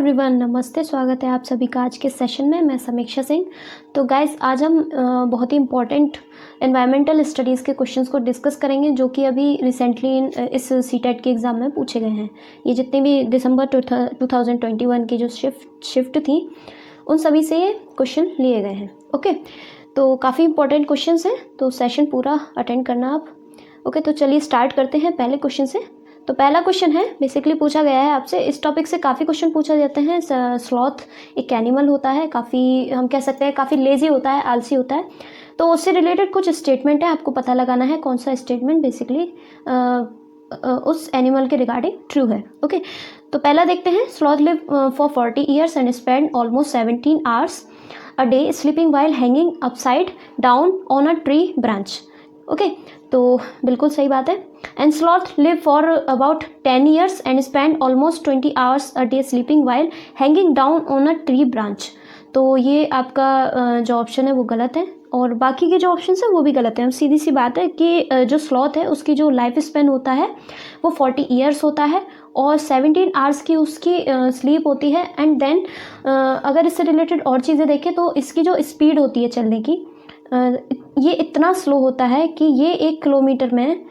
Everyone, नमस्ते। स्वागत है आप सभी का आज के सेशन में। मैं समीक्षा सिंह। तो गाइस, आज हम बहुत ही इम्पॉर्टेंट एनवायरमेंटल स्टडीज़ के क्वेश्चंस को डिस्कस करेंगे, जो कि अभी रिसेंटली इस सीटेट के एग्ज़ाम में पूछे गए हैं। ये जितने भी दिसंबर 2021 की जो शिफ्ट थी, उन सभी से ये क्वेश्चन लिए गए हैं। ओके, तो काफ़ी इंपॉर्टेंट क्वेश्चंस हैं, तो सेशन पूरा अटेंड करना आप। ओके, तो चलिए स्टार्ट करते हैं पहले क्वेश्चन से। तो पहला क्वेश्चन है, बेसिकली पूछा गया है आपसे, इस टॉपिक से काफ़ी क्वेश्चन पूछा जाते हैं। स्लॉथ एक एनिमल होता है, काफ़ी हम कह सकते हैं काफ़ी लेज़ी होता है, आलसी होता है। तो उससे रिलेटेड कुछ स्टेटमेंट है, आपको पता लगाना है कौन सा स्टेटमेंट बेसिकली उस एनिमल के रिगार्डिंग ट्रू है। ओके, तो पहला देखते हैं। Sloth live for 40 years and spend almost 17 hours a day sleeping while hanging upside down on a tree branch. Okay, तो बिल्कुल सही बात है। And sloth live for about 10 years and spend almost 20 hours a day sleeping while hanging down on a tree branch. तो ये आपका जो option है वो गलत है, और बाकी के जो ऑप्शन है वो भी गलत है। हम सीधी सी बात है कि जो स्लॉथ है उसकी जो लाइफ स्पेन होता है वो 40 ईयर्स होता है, और 17 आवर्स की उसकी स्लीप होती है। एंड देन अगर इससे रिलेटेड और चीज़ें देखें तो इसकी जो स्पीड होती है चलने की, ये इतना स्लो होता है कि ये 1 किलोमीटर में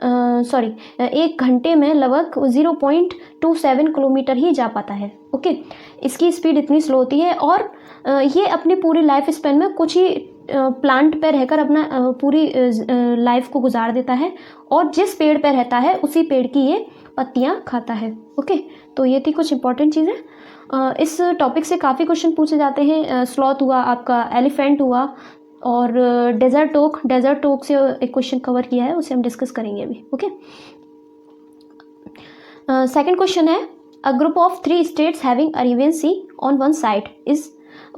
1 घंटे में लगभग 0.27 किलोमीटर ही जा पाता है। ओके, इसकी स्पीड इतनी स्लो होती है, और ये अपनी पूरी लाइफ स्पेन में कुछ ही प्लांट पे रहकर अपना पूरी लाइफ को गुजार देता है, और जिस पेड़ पे रहता है उसी पेड़ की ये पत्तियां खाता है। ओके, तो ये थी कुछ इंपॉर्टेंट चीज़ें। इस टॉपिक से काफ़ी क्वेश्चन पूछे जाते हैं। स्लॉथ हुआ आपका, एलिफेंट हुआ, और डेजर्ट ओक से एक क्वेश्चन कवर किया है, उसे हम डिस्कस करेंगे अभी। ओके, सेकंड क्वेश्चन है, a group of 3 states having Arabian sea on one side is.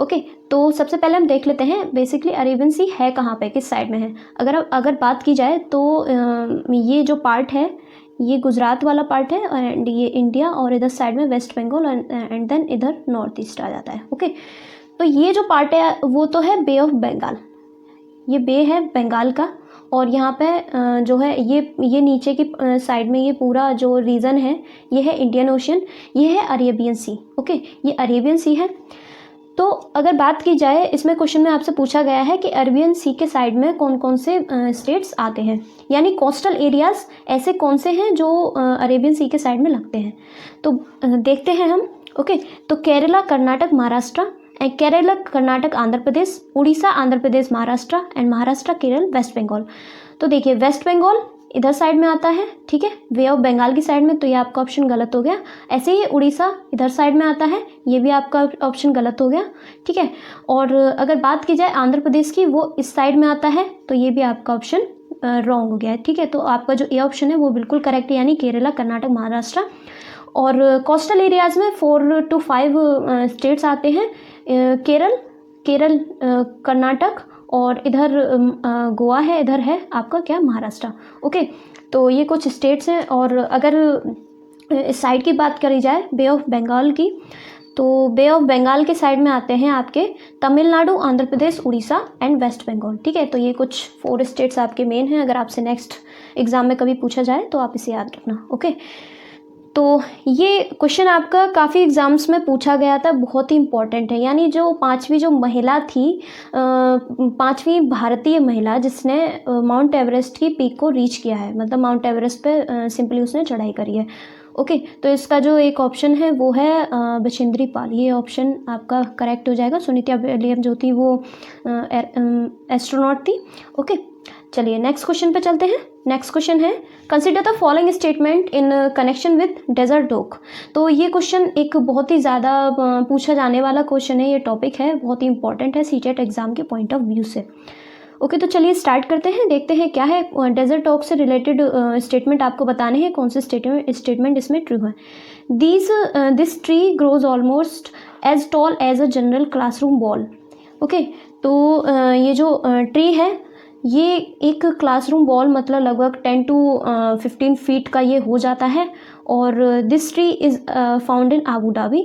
Okay, तो सबसे पहले हम देख लेते हैं बेसिकली अरेबियन सी है कहाँ पे, किस साइड में है। अगर बात की जाए तो ये जो पार्ट है ये गुजरात वाला पार्ट है, एंड ये इंडिया, और इधर साइड में वेस्ट बंगाल, एंड देन इधर नॉर्थ ईस्ट आ जाता है। ओके, तो ये जो पार्ट है वो तो है बे ऑफ बंगाल, ये बे है बंगाल का, और यहाँ पे जो है ये नीचे की साइड में ये पूरा जो रीजन है ये है इंडियन ओशन, ये है अरेबियन सी। ओके, ये अरेबियन सी है। तो अगर बात की जाए, इसमें क्वेश्चन में आपसे पूछा गया है कि अरेबियन सी के साइड में कौन कौन से स्टेट्स आते हैं, यानी कोस्टल एरियाज ऐसे कौन से हैं जो अरेबियन सी के साइड में लगते हैं। तो देखते हैं हम। ओके, तो केरला, कर्नाटक, महाराष्ट्र, एंड केरला, कर्नाटक, आंध्र प्रदेश, उड़ीसा, आंध्र प्रदेश, महाराष्ट्र, एंड महाराष्ट्र, केरल, वेस्ट बंगाल। तो देखिए, वेस्ट बंगाल इधर साइड में आता है, ठीक है, वे ऑफ बंगाल की साइड में, तो ये आपका ऑप्शन गलत हो गया। ऐसे ही उड़ीसा इधर साइड में आता है, ये भी आपका ऑप्शन गलत हो गया, ठीक है। और अगर बात की जाए आंध्र प्रदेश की, वो इस साइड में आता है, तो ये भी आपका ऑप्शन रॉन्ग हो गया है, ठीक है। तो आपका जो ए ऑप्शन है वो बिल्कुल करेक्ट है, यानी केरला, कर्नाटक, महाराष्ट्र। और कोस्टल एरियाज में 4 to 5 स्टेट्स आते हैं, केरल, कर्नाटक, और इधर गोवा है, इधर है आपका क्या, महाराष्ट्र। ओके, तो ये कुछ स्टेट्स हैं। और अगर इस साइड की बात करी जाए बे ऑफ बंगाल की, तो बे ऑफ बंगाल के साइड में आते हैं आपके तमिलनाडु, आंध्र प्रदेश, उड़ीसा, एंड वेस्ट बंगाल, ठीक है। तो ये कुछ 4 स्टेट्स आपके मेन हैं। अगर आपसे नेक्स्ट एग्जाम में कभी पूछा जाए तो आप इसे याद रखना। ओके, तो ये क्वेश्चन आपका काफ़ी एग्ज़ाम्स में पूछा गया था, बहुत ही इंपॉर्टेंट है। यानी जो 5वीं जो महिला थी, 5वीं भारतीय महिला जिसने माउंट एवरेस्ट की पीक को रीच किया है, मतलब माउंट एवरेस्ट पे सिंपली उसने चढ़ाई करी है। ओके, तो इसका जो एक ऑप्शन है वो है बछेंद्री पाल, ये ऑप्शन आपका करेक्ट हो जाएगा। सुनीता विलियम जो थी वो एस्ट्रोनॉट थी। ओके, चलिए नेक्स्ट क्वेश्चन पे चलते हैं। नेक्स्ट क्वेश्चन है, consider the following statement in connection with desert oak. तो ये क्वेश्चन एक बहुत ही ज़्यादा पूछा जाने वाला क्वेश्चन है, ये टॉपिक है, बहुत ही इंपॉर्टेंट है सीटेट एग्जाम के पॉइंट ऑफ व्यू से। ओके, तो चलिए स्टार्ट करते हैं, देखते हैं क्या है। डेजर्ट ओक से रिलेटेड स्टेटमेंट आपको बताने हैं, कौन से स्टेटमेंट इसमें ट्रू है। This tree grows almost as tall as a general classroom wall. Okay, तो ये जो ट्री है ये एक क्लासरूम वॉल, मतलब लगभग 10 to 15 फीट का ये हो जाता है। और this tree is found in Abu Dhabi,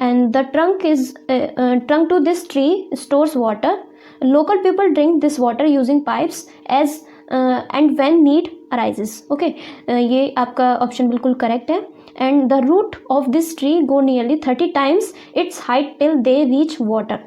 and the trunk to this tree stores water. Local people drink this water using pipes as and when need arises. Okay, ये आपका ऑप्शन बिल्कुल correct है। and the root of this tree go nearly 30 times its height till they reach water.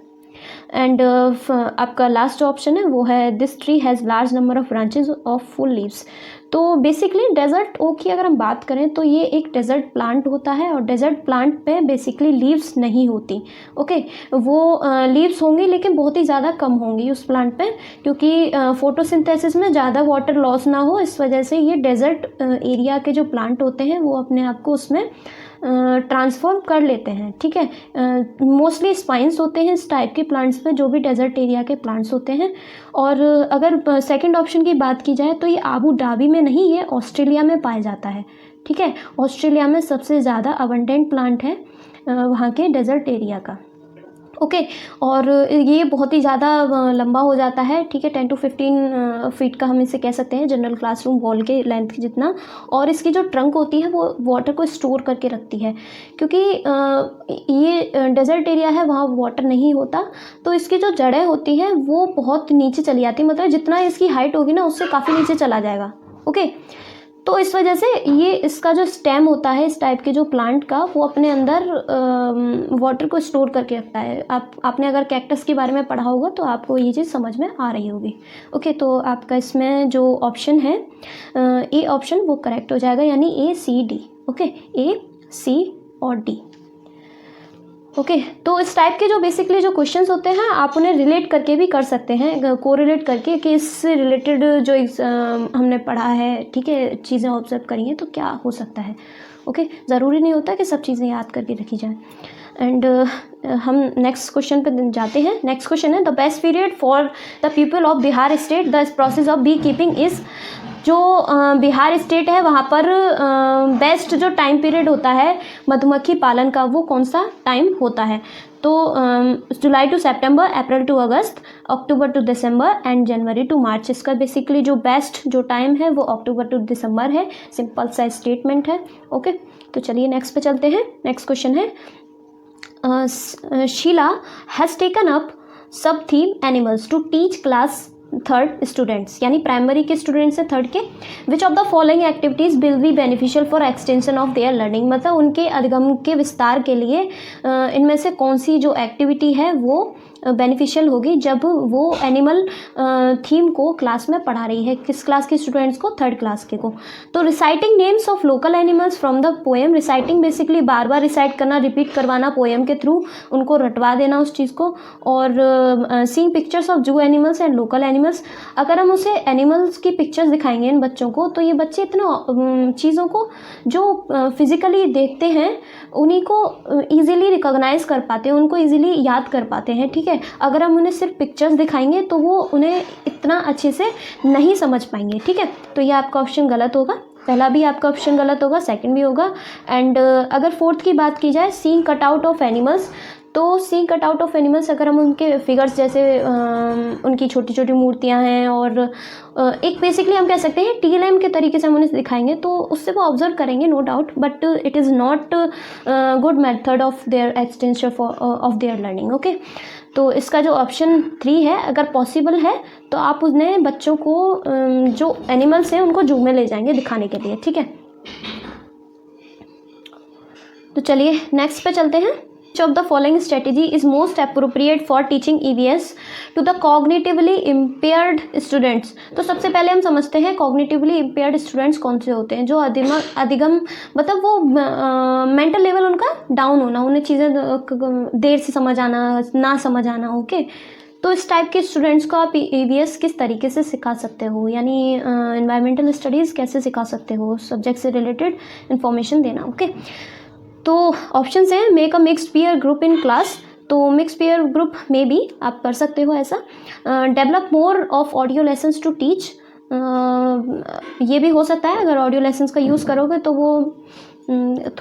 And आपका last जो option है वो है this tree has large number of branches of full leaves. तो बेसिकली डेजर्ट ओक की अगर हम बात करें तो ये एक डेजर्ट प्लांट होता है और डेजर्ट प्लांट पे बेसिकली लीव्स नहीं होती। ओके, वो लीव्स होंगी लेकिन बहुत ही ज़्यादा कम होंगी उस प्लांट पे, क्योंकि फोटोसिंथेसिस में ज़्यादा वाटर लॉस ना हो, इस वजह से ये डेजर्ट एरिया के जो प्लांट होते हैं वो अपने आप को उसमें ट्रांसफॉर्म कर लेते हैं। ठीक है, मोस्टली स्पाइंस होते हैं इस टाइप के प्लांट्स में, जो भी डेजर्ट एरिया के प्लांट्स होते हैं। और अगर सेकंड ऑप्शन की बात की जाए तो ये आबू धाबी में नहीं, ये ऑस्ट्रेलिया में पाया जाता है। ठीक है, ऑस्ट्रेलिया में सबसे ज़्यादा अबंडेंट प्लांट है वहाँ के डेजर्ट एरिया का। ओके, और ये बहुत ही ज़्यादा लंबा हो जाता है। ठीक है, 10 to 15 फीट का हम इसे कह सकते हैं, जनरल क्लासरूम वॉल के लेंथ के जितना। और इसकी जो ट्रंक होती है वो वाटर को स्टोर करके रखती है, क्योंकि ये डेजर्ट एरिया है, वहाँ वाटर नहीं होता, तो इसकी जो जड़ें होती हैं वो बहुत नीचे चली जाती है, मतलब जितना इसकी हाइट होगी ना उससे काफ़ी नीचे चला जाएगा। ओके, तो इस वजह से ये इसका जो स्टेम होता है इस टाइप के जो प्लांट का, वो अपने अंदर वाटर को स्टोर करके रखता है। आपने अगर कैक्टस के बारे में पढ़ा होगा तो आपको ये चीज़ समझ में आ रही होगी। ओके, तो आपका इसमें जो ऑप्शन है ए ऑप्शन वो करेक्ट हो जाएगा, यानी ए सी डी। ओके, ए सी और डी। ओके, तो इस टाइप के जो बेसिकली जो क्वेश्चंस होते हैं आप उन्हें रिलेट करके भी कर सकते हैं, कोरिलेट करके कि इससे रिलेटेड जो हमने पढ़ा है, ठीक है, चीज़ें ऑब्जर्व करी हैं तो क्या हो सकता है। ओके, ज़रूरी नहीं होता कि सब चीज़ें याद करके रखी जाएं। एंड हम नेक्स्ट क्वेश्चन पे जाते हैं। नेक्स्ट क्वेश्चन है the best period for the people of Bihar state the process of bee keeping is. जो बिहार स्टेट है वहाँ पर बेस्ट जो टाइम पीरियड होता है मधुमक्खी पालन का वो कौन सा टाइम होता है। तो जुलाई टू सितंबर, अप्रैल टू अगस्त, अक्टूबर टू दिसंबर एंड जनवरी टू मार्च। इसका बेसिकली जो बेस्ट जो टाइम है वो अक्टूबर टू दिसंबर है। सिंपल सा स्टेटमेंट है। ओके, तो चलिए नेक्स्ट पे चलते हैं। नेक्स्ट क्वेश्चन है Sheela has taken up sub theme animals to teach class third students, यानी प्राइमरी के स्टूडेंट्स हैं थर्ड के। Which of the following activities will be beneficial for extension of their learning, मतलब उनके अधिगम के विस्तार के लिए इनमें से कौन सी जो एक्टिविटी है वो बेनिफिशियल होगी जब वो एनिमल थीम को क्लास में पढ़ा रही है। किस क्लास के स्टूडेंट्स को? थर्ड क्लास के को। तो reciting names of local animals from the poem. Reciting basically bar bar recite करना, रिपीट करवाना पोएम के थ्रू, उनको रटवा देना उस चीज़ को। और सीइंग पिक्चर्स ऑफ जू एनिमल्स एंड लोकल एनिमल्स। अगर हम उसे एनिमल्स की पिक्चर्स दिखाएंगे इन बच्चों को तो ये बच्चे इतना चीज़ों को जो फिजिकली देखते हैं उन्हीं को ईजिली रिकॉग्नाइज कर पाते हैं, उनको ईजिली याद कर पाते हैं। ठीक है, अगर हम उन्हें सिर्फ पिक्चर्स दिखाएंगे तो वो उन्हें इतना अच्छे से नहीं समझ पाएंगे। ठीक है, तो ये आपका ऑप्शन गलत होगा। पहला भी आपका ऑप्शन गलत होगा, सेकंड भी होगा। एंड अगर फोर्थ की बात की जाए seeing cut out of animals, तो seeing cut out of animals अगर हम उनके फिगर्स जैसे उनकी छोटी छोटी मूर्तियां हैं और एक बेसिकली हम कह सकते हैं TLM के तरीके से हम उन्हें दिखाएंगे तो उससे वो ऑब्जर्व करेंगे no doubt, but it is not good method of their extension of their learning. Okay, तो इसका जो ऑप्शन 3 है अगर पॉसिबल है तो आप उन्हें बच्चों को जो एनिमल्स हैं उनको जू में ले जाएंगे दिखाने के लिए। ठीक है, तो चलिए नेक्स्ट पे चलते हैं। Which of the following strategy is most appropriate for teaching EVS to the cognitively impaired students? तो सबसे पहले हम समझते हैं cognitively impaired students कौन से होते हैं, जो अधिगम मतलब वो मेंटल लेवल उनका डाउन होना, उन्हें चीज़ें देर से समझ आना, ना समझ आना। ओके, तो इस टाइप के स्टूडेंट्स को आप EVS किस तरीके से सिखा सकते हो, यानी एनवायरमेंटल स्टडीज़ कैसे सिखा सकते हो, सब्जेक्ट से रिलेटेड इन्फॉर्मेशन देना। ओके, तो ऑप्शन हैं make a mixed peer group in class, तो मिक्स पीयर ग्रुप में भी आप कर सकते हो ऐसा। Develop more of audio lessons to teach, ये भी हो सकता है, अगर ऑडियो लेसन्स का यूज़ करोगे तो वो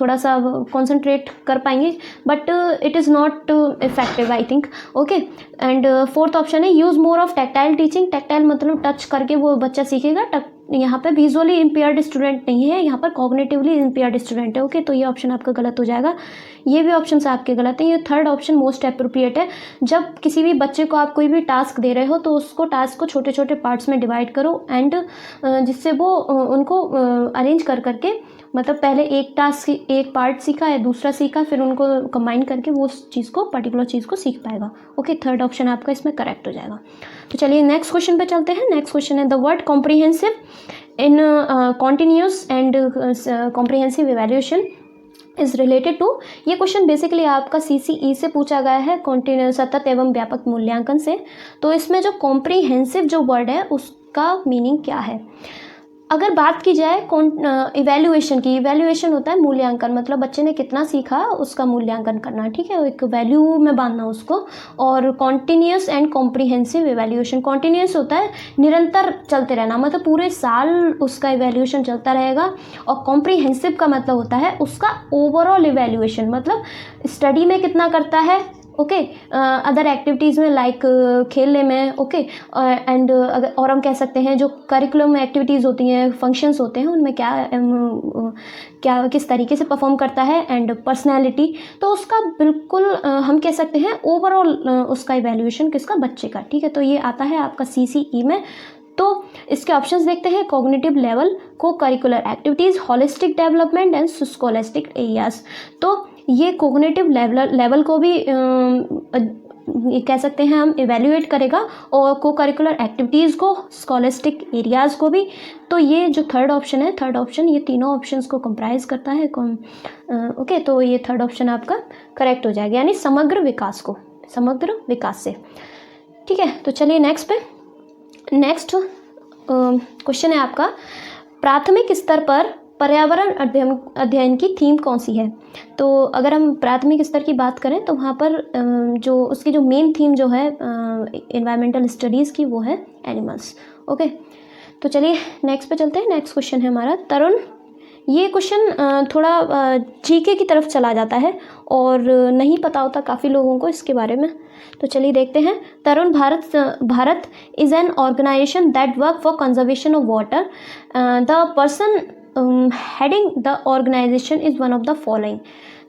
थोड़ा सा कंसंट्रेट कर पाएंगे, but it is not effective I think. Okay, and fourth option है use more of tactile teaching, tactile मतलब टच करके वो बच्चा सीखेगा। यहाँ पे विजुअली इम्पेयर्ड स्टूडेंट नहीं है, यहाँ पर कॉग्निटिवली इम्पेयर्ड स्टूडेंट है। ओके, तो ये ऑप्शन आपका गलत हो जाएगा। ये भी ऑप्शन आपके गलत हैं। ये थर्ड ऑप्शन मोस्ट अप्रोप्रिएट है। जब किसी भी बच्चे को आप कोई भी टास्क दे रहे हो तो उसको टास्क को छोटे छोटे पार्ट्स में डिवाइड करो एंड जिससे वो उनको अरेंज कर करके मतलब पहले एक टास्क एक पार्ट सीखा है, दूसरा सीखा, फिर उनको कंबाइन करके वो उस चीज़ को पर्टिकुलर चीज़ को सीख पाएगा। ओके, थर्ड ऑप्शन आपका इसमें करेक्ट हो जाएगा। तो चलिए नेक्स्ट क्वेश्चन पे चलते हैं। नेक्स्ट क्वेश्चन है the word comprehensive in continuous and comprehensive evaluation is related to. ये क्वेश्चन बेसिकली आपका CCE से पूछा गया है, सतत एवं व्यापक मूल्यांकन से। तो इसमें जो कॉम्प्रिहेंसिव जो वर्ड है उसका मीनिंग क्या है? अगर बात की जाए इवैल्यूएशन की, इवैल्यूएशन होता है मूल्यांकन, मतलब बच्चे ने कितना सीखा उसका मूल्यांकन करना, ठीक है, एक वैल्यू में बांधना उसको। और continuous and comprehensive evaluation, continuous होता है निरंतर चलते रहना, मतलब पूरे साल उसका इवैल्यूएशन चलता रहेगा। और कॉम्प्रिहेंसिव का मतलब होता है उसका ओवरऑल इवैल्यूएशन, मतलब स्टडी में कितना करता है, ओके, अदर एक्टिविटीज़ में लाइक खेलने में, ओके, एंड अगर और हम कह सकते हैं जो करिकुलम एक्टिविटीज़ होती हैं, फंक्शंस होते हैं, उनमें क्या किस तरीके से परफॉर्म करता है, एंड पर्सनैलिटी। तो उसका बिल्कुल हम कह सकते हैं ओवरऑल उसका इवैल्यूएशन किसका, बच्चे का, ठीक है। तो ये आता है आपका CCE में। तो इसके ऑप्शंस देखते हैं, कॉग्निटिव लेवल, को curricular activities, holistic development and scholastic areas. तो ये कॉग्निटिव लेवल को भी ये कह सकते हैं हम इवेल्युएट करेगा, और को करिकुलर एक्टिविटीज़ को, स्कॉलास्टिक एरियाज़ को भी। तो ये जो थर्ड ऑप्शन है, थर्ड ऑप्शन ये तीनों ऑप्शंस को कंप्राइज करता है। ओके, तो ये थर्ड ऑप्शन आपका करेक्ट हो जाएगा, यानी समग्र विकास को, समग्र विकास से, ठीक है। तो चलिए नेक्स्ट पे, नेक्स्ट क्वेश्चन है आपका, प्राथमिक स्तर पर पर्यावरण अध्ययन की थीम कौन सी है? तो अगर हम प्राथमिक स्तर की बात करें तो वहाँ पर जो उसकी जो मेन थीम जो है एनवायरमेंटल स्टडीज़ की, वो है एनिमल्स। ओके, तो चलिए नेक्स्ट पे चलते हैं। नेक्स्ट क्वेश्चन है हमारा तरुण। ये क्वेश्चन थोड़ा GK की तरफ चला जाता है और नहीं पता होता काफ़ी लोगों को इसके बारे में। तो चलिए देखते हैं। Tarun Bharat is an organisation that work for conservation of water. The person heading the organisation is one of the following.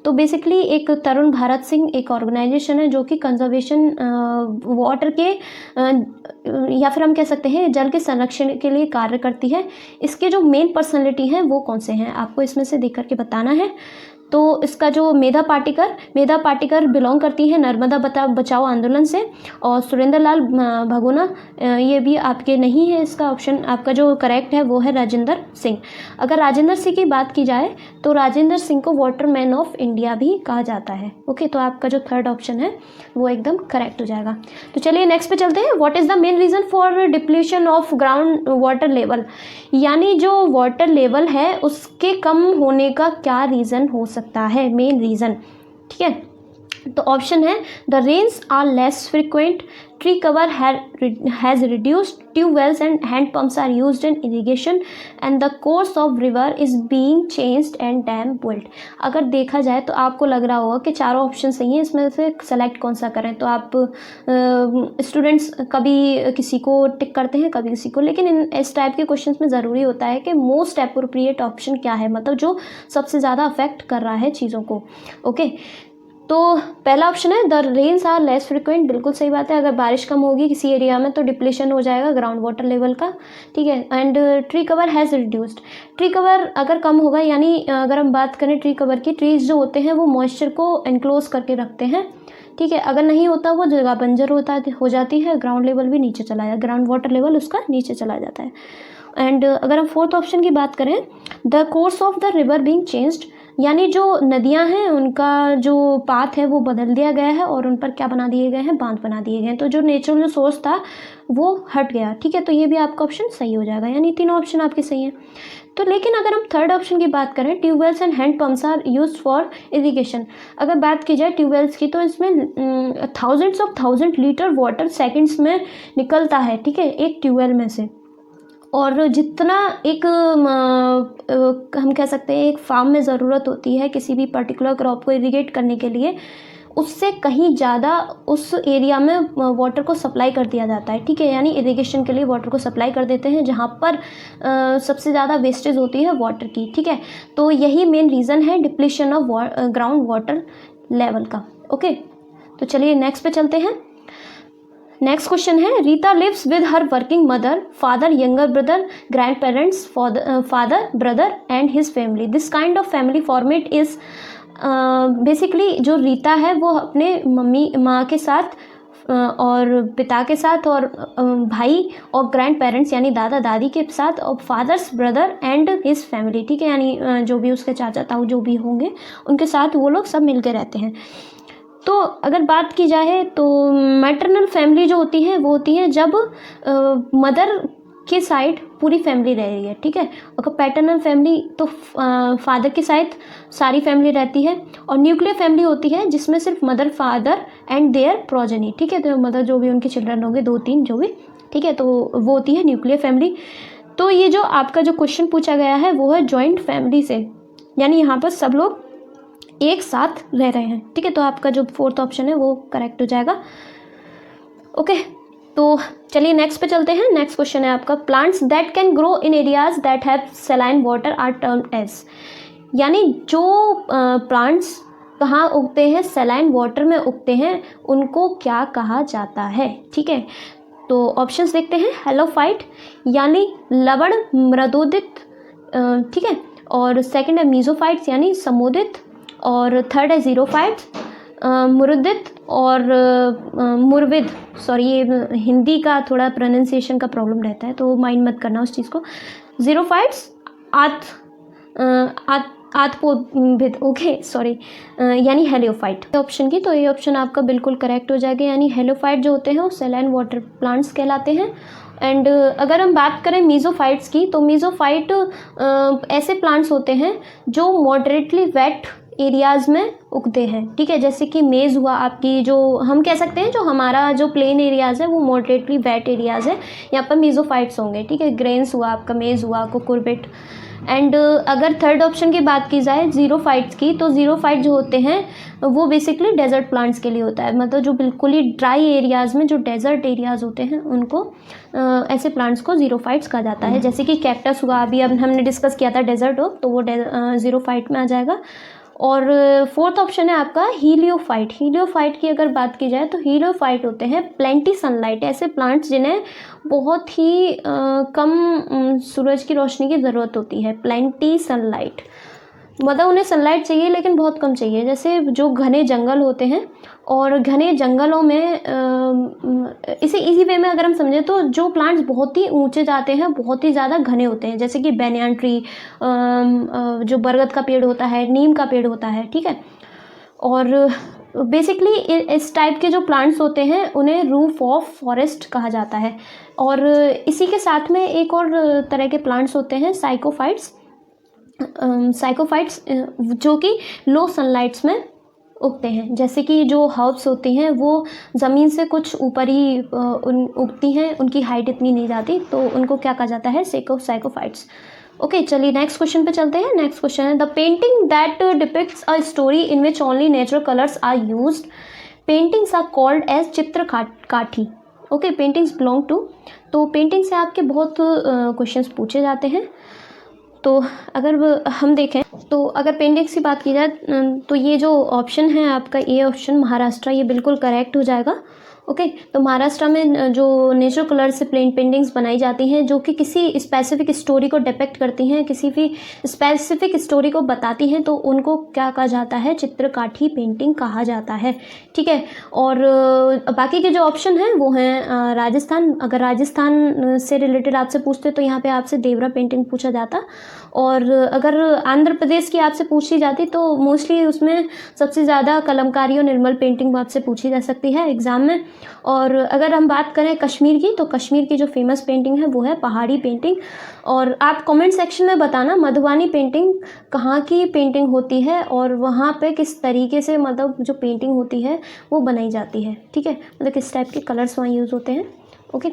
तो बेसिकली एक तरुण भारत सिंह एक ऑर्गेनाइजेशन है जो कि कंजर्वेशन वाटर के या फिर हम कह सकते हैं जल के संरक्षण के लिए कार्य करती है। इसके जो मेन पर्सनैलिटी हैं वो कौन से हैं, आपको इसमें से देख करके बताना है। तो इसका जो मेधा पाटिकर बिलोंग करती है नर्मदा बचाओ आंदोलन से, और सुरेंद्र लाल भगोना ये भी आपके नहीं है। इसका ऑप्शन आपका जो करेक्ट है वो है राजेंद्र सिंह। अगर राजेंद्र सिंह की बात की जाए तो राजेंद्र सिंह को वाटरमैन ऑफ इंडिया भी कहा जाता है। ओके, तो आपका जो थर्ड ऑप्शन है वो एकदम करेक्ट हो जाएगा। तो चलिए नेक्स्ट पे चलते हैं। What is the main reason for depletion of ground water level, यानी जो वाटर लेवल है उसके कम होने का क्या रीज़न हो सकता है, मेन रीज़न, ठीक है। तो ऑप्शन है the rains are less frequent, tree cover has reduced, tubewells and hand pumps are used in irrigation, and the course of river is being changed and dam built. अगर देखा जाए तो आपको लग रहा होगा कि चारों ऑप्शन सही हैं, इसमें से सेलेक्ट कौन सा करें। तो आप स्टूडेंट्स कभी किसी को टिक करते हैं, कभी किसी को, लेकिन इस टाइप के क्वेश्चन में ज़रूरी होता है कि मोस्ट अप्रोप्रिएट ऑप्शन क्या है, मतलब जो सबसे ज़्यादा अफेक्ट कर रहा है चीज़ों को। ओके, तो पहला ऑप्शन है the rains are less frequent, बिल्कुल सही बात है। अगर बारिश कम होगी किसी एरिया में तो डिप्लेशन हो जाएगा ग्राउंड वाटर लेवल का, ठीक है। And tree cover has reduced, tree cover अगर कम होगा, यानी अगर हम बात करें ट्री कवर की, ट्रीज जो होते हैं वो मॉइस्चर को एनक्लोज करके रखते हैं, ठीक है। अगर नहीं होता वो जगह बंजर हो जाती है, ग्राउंड लेवल भी नीचे चला जाता, ग्राउंड वाटर लेवल उसका नीचे चला जाता है। एंड अगर हम फोर्थ ऑप्शन की बात करें, the course of the river being changed, यानी जो नदियां हैं उनका जो पाथ है वो बदल दिया गया है और उन पर क्या बना दिए गए हैं, बांध बना दिए गए हैं। तो जो नेचुरल जो सोर्स था वो हट गया, ठीक है। तो ये भी आपका ऑप्शन सही हो जाएगा, यानी तीनों ऑप्शन आपके सही हैं। तो लेकिन अगर हम थर्ड ऑप्शन की बात करें, tubewells and hand pumps are used for irrigation, अगर बात की जाए ट्यूबवेल्स की तो इसमें थाउजेंड लीटर वाटर सेकेंड्स में निकलता है, ठीक है, एक ट्यूबवेल में से। और जितना एक हम कह सकते हैं एक फार्म में ज़रूरत होती है किसी भी पर्टिकुलर क्रॉप को इरिगेट करने के लिए, उससे कहीं ज़्यादा उस एरिया में वाटर को सप्लाई कर दिया जाता है, ठीक है। यानी इरिगेशन के लिए वाटर को सप्लाई कर देते हैं जहाँ पर सबसे ज़्यादा वेस्टेज होती है वाटर की, ठीक है। तो यही मेन रीज़न है depletion of ground water level का। ओके, तो चलिए नेक्स्ट पे चलते हैं। नेक्स्ट क्वेश्चन है, Reeta lives with her working mother, father, younger brother, grandparents, father, brother and his family. This kind of family format is basically जो रीता है वो अपने माँ के साथ और पिता के साथ और भाई और ग्रैंड पेरेंट्स यानी दादा दादी के साथ और fathers, brother and his family, ठीक है, यानी जो भी उसके चाचा ताऊ जो भी होंगे उनके साथ वो लोग सब मिलके रहते हैं। तो अगर बात की जाए तो मैटरनल फैमिली जो होती है वो होती है जब मदर के साइड पूरी फैमिली रह रही है, ठीक है। अगर पैटर्नल फैमिली तो फादर के साइड सारी फैमिली रहती है, और न्यूक्लियर फैमिली होती है जिसमें सिर्फ mother, father and their progeny, ठीक है, तो मदर जो भी उनके चिल्ड्रन होंगे 2-3 जो भी, ठीक है, तो वो होती है न्यूक्लियर फैमिली। तो ये जो आपका जो क्वेश्चन पूछा गया है वो है जॉइंट फैमिली से, यानी यहाँ पर सब लोग एक साथ रह रहे हैं, ठीक है, तो आपका जो 4th ऑप्शन है वो करेक्ट हो जाएगा। ओके, तो चलिए नेक्स्ट पे चलते हैं। नेक्स्ट क्वेश्चन है आपका, plants that can grow in areas that have saline water are termed as, यानी जो प्लांट्स कहाँ उगते हैं, सलाइन वाटर में उगते हैं, उनको क्या कहा जाता है, ठीक है। तो ऑप्शंस देखते हैं, हेलोफाइट यानी लवण मृदोदित, ठीक है, और सेकंड है मीजोफाइट्स यानी समुदित, और थर्ड है जीरोफाइट्स मुरुदित और मुरविद। सॉरी, ये हिंदी का थोड़ा प्रोनाउंसिएशन का प्रॉब्लम रहता है तो माइंड मत करना उस चीज़ को। जीरोफाइट्स आत्पोभिद, ओके सॉरी, यानी हेलियोफाइट ऑप्शन की, तो ये ऑप्शन आपका बिल्कुल करेक्ट हो जाएगा, यानी हेलियोफाइट जो होते हैं वो सैलाइन वाटर प्लांट्स कहलाते हैं। एंड अगर हम बात करें मीजोफाइट्स की, तो मीजोफाइट ऐसे प्लांट्स होते हैं जो मॉडरेटली वेट एरियाज़ में उगते हैं, ठीक है, जैसे कि मेज़ हुआ आपकी, जो हम कह सकते हैं जो हमारा जो प्लेन एरियाज़ है वो मॉडरेटली वेट एरियाज़ है, यहाँ पर मीजोफाइट्स होंगे, ठीक है, ग्रेन्स हुआ आपका, मेज़ हुआ, कुकुरबिट। एंड अगर थर्ड ऑप्शन की बात की जाए जीरोफाइट्स की, तो जीरोफाइट जो होते हैं वो बेसिकली डेजर्ट प्लांट्स के लिए होता है, मतलब जो बिल्कुल ही ड्राई एरियाज़ में जो डेजर्ट एरियाज़ होते हैं उनको ऐसे प्लांट्स को जीरोफाइट्स कहा जाता है, जैसे कि कैक्टस हुआ, अभी अब हमने डिस्कस किया था डेजर्ट हो, तो वो जीरोफाइट में आ जाएगा। और 4th ऑप्शन है आपका हीलियोफाइट। हीलियोफाइट की अगर बात की जाए तो हीलियोफाइट होते हैं प्लेंटी सनलाइट, ऐसे प्लांट्स जिन्हें बहुत ही कम सूरज की रोशनी की ज़रूरत होती है, प्लेंटी सनलाइट, मतलब उन्हें सनलाइट चाहिए लेकिन बहुत कम चाहिए। जैसे जो घने जंगल होते हैं, और घने जंगलों में इसे इजी वे में अगर हम समझें तो जो प्लांट्स बहुत ही ऊंचे जाते हैं, बहुत ही ज़्यादा घने होते हैं, जैसे कि बैनियन ट्री, जो बरगद का पेड़ होता है, नीम का पेड़ होता है, ठीक है। और बेसिकली इस टाइप के जो प्लांट्स होते हैं उन्हें रूफ ऑफ फॉरेस्ट कहा जाता है। और इसी के साथ में एक और तरह के प्लांट्स होते हैं साइकोफाइट्स, जो कि लो सनलाइट्स में उगते हैं, जैसे कि जो हर्ब्स होती हैं वो ज़मीन से कुछ ऊपर ही उगती हैं, उनकी हाइट इतनी नहीं जाती, तो उनको क्या कहा जाता है, साइकोफाइट्स। ओके, चलिए नेक्स्ट क्वेश्चन पे चलते हैं। नेक्स्ट क्वेश्चन है, the painting that depicts a story in which only natural colours are used, paintings are called as Chitrakathi. Okay, paintings belong to, तो पेंटिंग से आपके बहुत क्वेश्चंस पूछे जाते हैं। तो अगर हम देखें तो अगर पेंटिंग्स की बात की जाए तो ये जो ऑप्शन है आपका, ये ऑप्शन महाराष्ट्र, ये बिल्कुल करेक्ट हो जाएगा। ओके, तो महाराष्ट्र में जो नेचुरल कलर से पेंटिंग्स बनाई जाती हैं जो कि किसी स्पेसिफिक स्टोरी को डिपिक्ट करती हैं, किसी भी स्पेसिफिक स्टोरी को बताती हैं, तो उनको क्या कहा जाता है, चित्रकाठी पेंटिंग कहा जाता है, ठीक है। और बाकी के जो ऑप्शन हैं वो हैं राजस्थान, अगर राजस्थान से रिलेटेड आपसे पूछते तो यहाँ पे आपसे देवरा पेंटिंग पूछा जाता, और अगर आंध्र प्रदेश की आपसे पूछी जाती तो मोस्टली उसमें सबसे ज़्यादा कलमकारी और निर्मल पेंटिंग आपसे पूछी जा सकती है एग्ज़ाम में। और अगर हम बात करें कश्मीर की, तो कश्मीर की जो फेमस पेंटिंग है वो है पहाड़ी पेंटिंग। और आप कमेंट सेक्शन में बताना मधुबनी पेंटिंग कहाँ की पेंटिंग होती है और वहाँ पे किस तरीके से मतलब जो पेंटिंग होती है वो बनाई जाती है, ठीक है, मतलब किस टाइप के कलर्स वहाँ यूज़ होते हैं। ओके,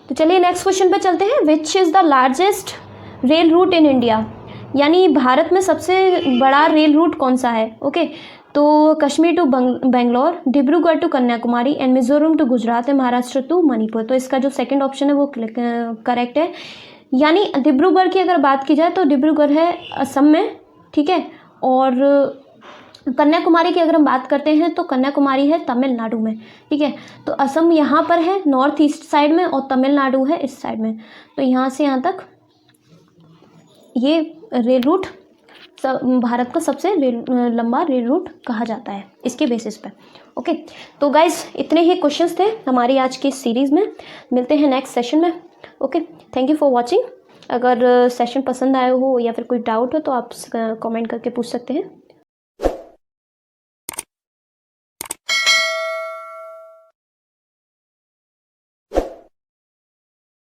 तो चलिए नेक्स्ट क्वेश्चन पे चलते हैं। Which is the largest rail route in India, यानी भारत में सबसे बड़ा रेल रूट कौन सा है। ओके, तो Kashmir to Bangalore, Dibrugarh to Kanyakumari and Mizoram to Gujarat है, महाराष्ट्र टू मणिपुर। तो इसका जो सेकंड ऑप्शन है वो करेक्ट है, यानी डिब्रूगढ़ की अगर बात की जाए तो डिब्रूगढ़ है असम में, ठीक है, और कन्याकुमारी की अगर हम बात करते हैं तो कन्याकुमारी है तमिलनाडु में, ठीक है। तो असम यहाँ पर है नॉर्थ ईस्ट साइड में और तमिलनाडु है इस साइड में। तो यहाँ से यहाँ तक ये रेल रूट भारत का सबसे लंबा रेल रूट कहा जाता है इसके बेसिस पे। ओके, तो गाइज इतने ही क्वेश्चंस थे हमारी आज की सीरीज़ में। मिलते हैं नेक्स्ट सेशन में। Okay, thank you for watching. अगर सेशन पसंद आया हो या फिर कोई डाउट हो तो आप कमेंट करके पूछ सकते हैं।